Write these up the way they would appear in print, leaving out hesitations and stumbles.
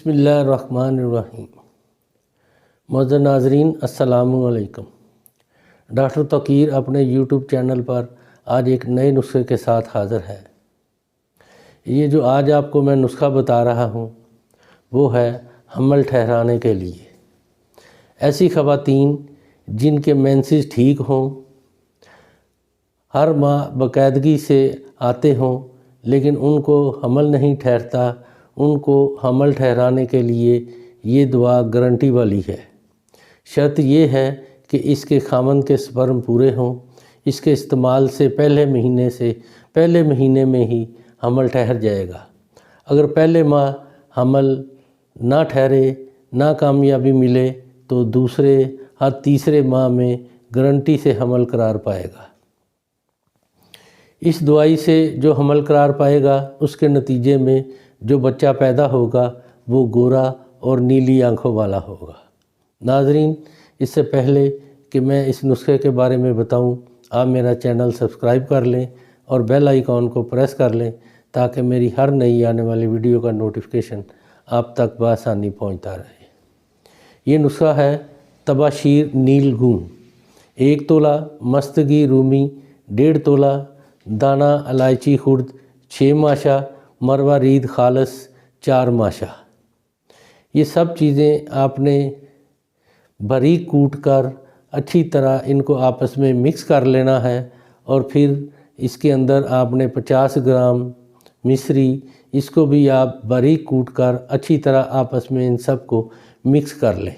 बिस्मिल्लाहिर्रहमानिर्रहीम। मौजूद नाजरीन अस्सलाम वालेकुम। डॉक्टर तौकीर अपने यूट्यूब चैनल पर आज एक नए नुस्खे के साथ हाज़िर है। ये जो आज आपको मैं नुस्खा बता रहा हूँ वो है हमल ठहराने के लिए। ऐसी ख़वातीन जिनके मेंसेस ठीक हों, हर माह बाकायदगी से आते हों लेकिन उनको हमल नहीं ठहरता, उनको हमल ठहराने के लिए ये दवा गारंटी वाली है। शर्त ये है कि इसके खामन के स्पर्म पूरे हों। इसके इस्तेमाल से पहले महीने में ही हमल ठहर जाएगा। अगर पहले माह हमल ना ठहरे, ना कामयाबी मिले तो दूसरे हर तीसरे माह में गारंटी से हमल करार पाएगा। इस दवाई से जो हमल करार पाएगा उसके नतीजे में जो बच्चा पैदा होगा वो गोरा और नीली आंखों वाला होगा। नाजरीन, इससे पहले कि मैं इस नुस्खे के बारे में बताऊं, आप मेरा चैनल सब्सक्राइब कर लें और बेल आइकॉन को प्रेस कर लें ताकि मेरी हर नई आने वाली वीडियो का नोटिफिकेशन आप तक बआसानी पहुंचता रहे। ये नुस्खा है तबाशीर नील गूं। 1 तोला मस्तगी रूमी, 1.5 तोला दाना इलायची खुर्द, 6 माशा मरवा रीद खालस, 4 माशा। ये सब चीज़ें आपने बारीक कूट कर अच्छी तरह इनको आपस में मिक्स कर लेना है और फिर इसके अंदर आपने 50 ग्राम मिश्री, इसको भी आप बारीक कूट कर अच्छी तरह आपस में इन सब को मिक्स कर लें।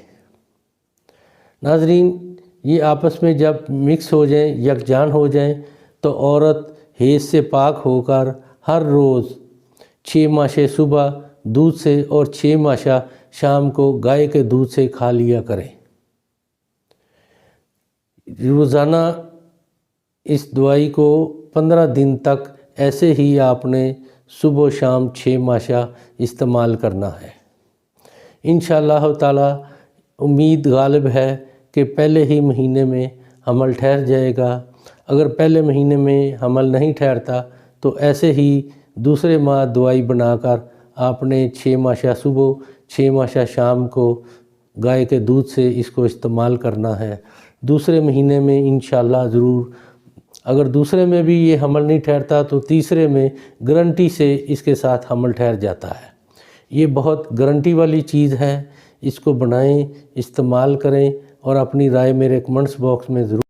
नाजरीन, ये आपस में जब मिक्स हो जाएं, यकजान हो जाएं, तो औरत हैज़ से पाक होकर हर रोज़ 6 माशे सुबह दूध से और 6 माशा शाम को गाय के दूध से खा लिया करें। रोज़ाना इस दवाई को 15 दिन तक ऐसे ही आपने सुबह शाम 6 माशा इस्तेमाल करना है। इंशाअल्लाह ताला उम्मीद गालिब है कि पहले ही महीने में हमल ठहर जाएगा। अगर पहले महीने में हमल नहीं ठहरता तो ऐसे ही दूसरे माह दवाई बनाकर आपने 6 माशा सुबह 6 माशा शाम को गाय के दूध से इसको इस्तेमाल करना है। दूसरे महीने में इंशाअल्लाह ज़रूर, अगर दूसरे में भी ये हमल नहीं ठहरता तो तीसरे में गारंटी से इसके साथ हमल ठहर जाता है। ये बहुत गारंटी वाली चीज़ है। इसको बनाएं, इस्तेमाल करें और अपनी राय मेरे कमेंट्स बॉक्स में ज़रूर